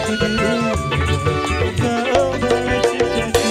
Kau malah cintaku.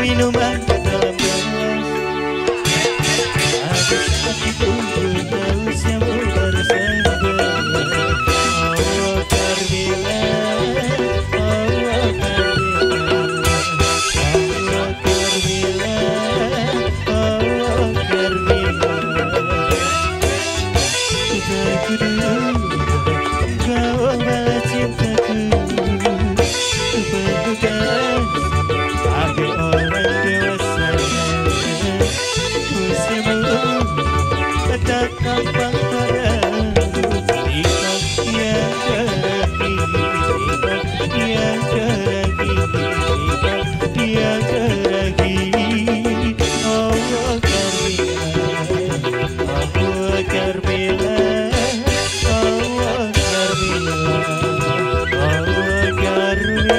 minuman ke dalam gelas. Ada sakit untuk haus yang bersama. Oh Carmila, oh Carmila, oh Carmila, oh Carmila. Cintaku dulu, kau balas cintaku. Bergegas sebagai orang dewasa, usia belum tak nampak padamu. Nikah yang lagi, nikah yang lagi, nikah yang lagi. Oh Carmila, oh Carmila, oh Carmila, oh Carmila.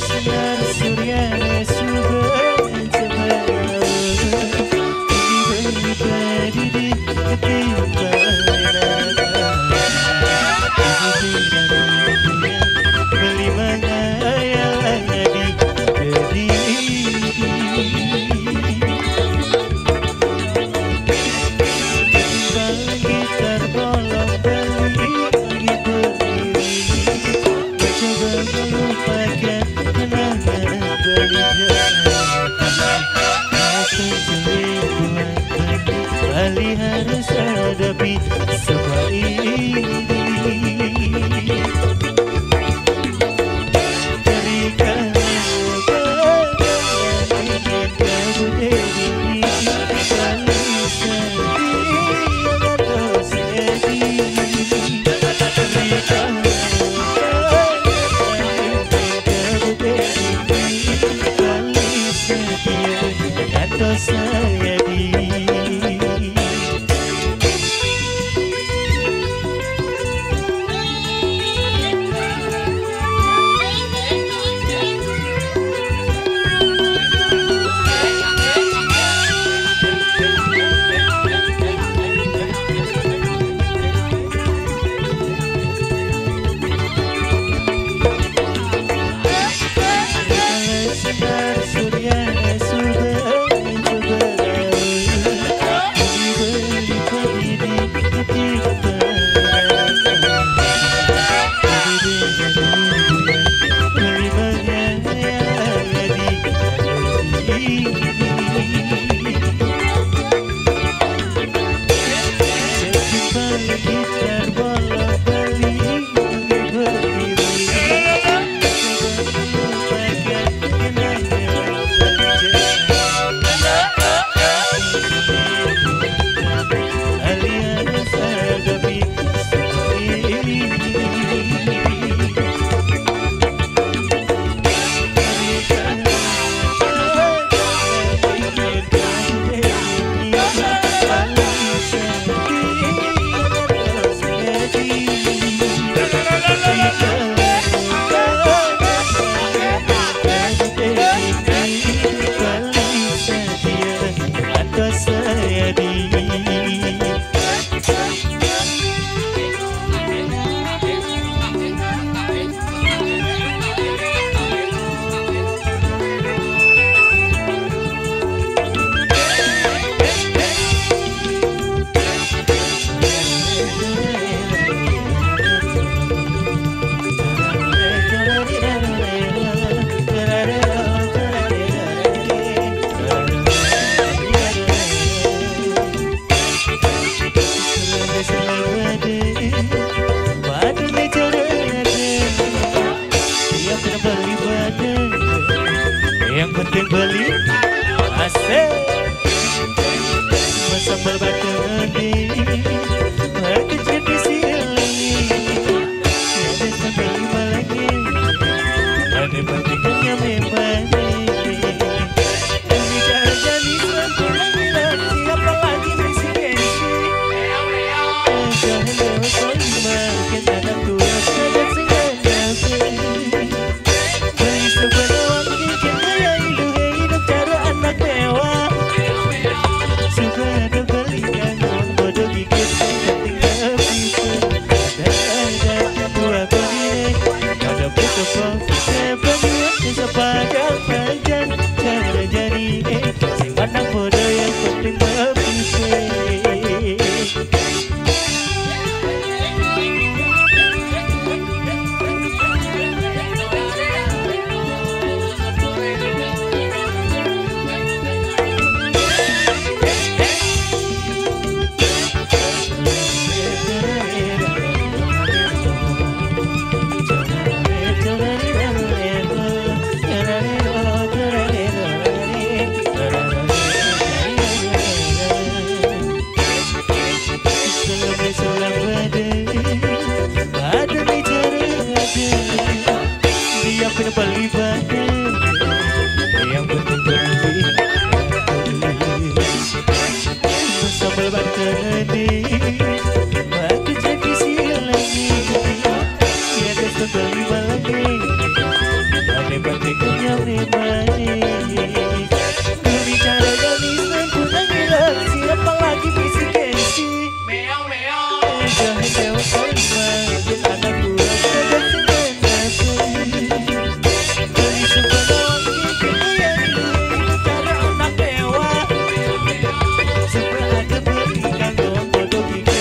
Sinar surya sudah mencemarkan, pribadi di ketimpangan. Beli mengayal di kediri. Ketimbang gitar bolong beli lagi berdiri. Mencoba melupakan kenangan berjalan. Aku selingkuhan kembali harus hadapi semua ini. Berikanlah kebahagiaan yang kau beri. Kali sedih atau sedih. Berikanlah atau saya di sinar surya sudah mencoba diberi di ketimpangan. Beli mengayal di kediri. Ketimbang gitar bolong beli lagi berdiri. Yang penting beli asik sambal batang di kecil di sini ada sampai 5 lagi ada pentingnya memang ini dan tidak jadi sampai siapa lagi Sambal batani aku jadi silangi tiada sekali lagi ada batiknya memani ku bicara dari sempurna hilang siapa lagi bisik-bisik meow meow jangan jawab sama dan anakku ada sengaja dari sebuah lagi yang cara anak mewah supaya ada berikan dong bodoh hingga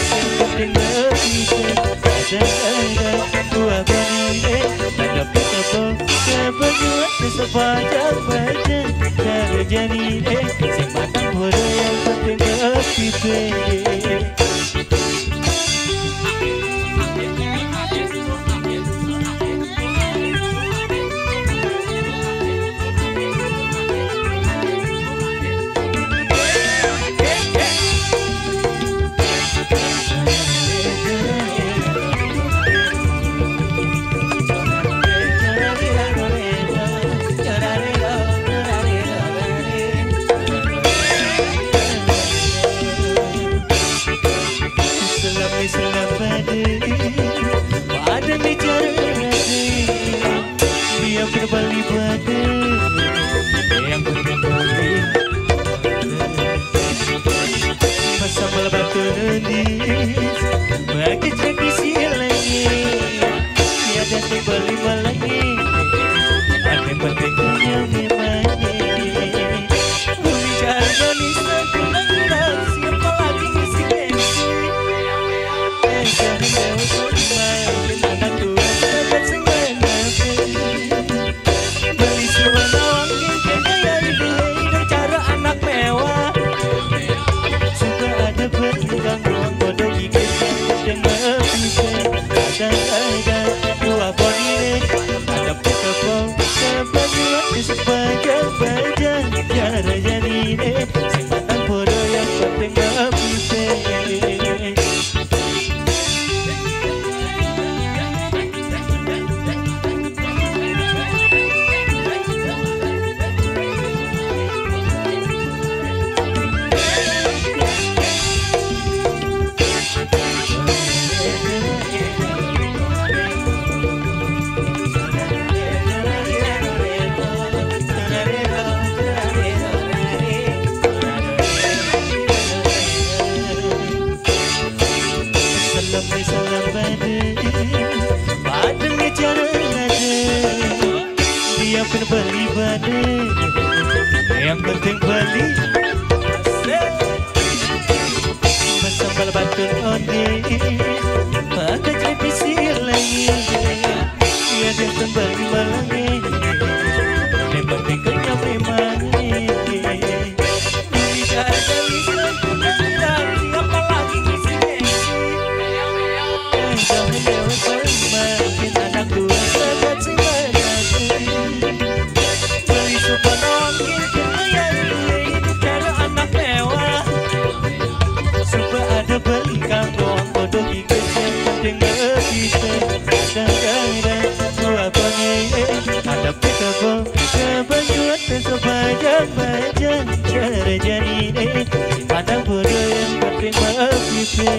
yang lebih ada buah beri ada petapong kebenuan sepanjang badan cara jadi si matang bodoh yang penting lebih pada bicara dia berbalik pada yang berbalik bersama batu nendis bagi tradisi lagi tiada kembali lagi ada pentingnya memangnya bicara manis aku nangis siapa lagi ngisi-ngisi sebagai badan cara jadi sempatan bodoh yang penting bisa dia berbalik badan yang penting balik bersambal batun onde maka jadi silangi dia dan kembali malangi yang penting kena memang bicara dari sempurna siapa lagi ngisi-ngisi jangan jawab sama anak tua sangat semangat beli supaya cara anak mewah supaya ada belikan doang bodoh hingga yang penting bisa kadang-kadang buah bangin ada petapong kebanjuan dan sepanjang badan cara jadi si pandang bodoh yang penting bisa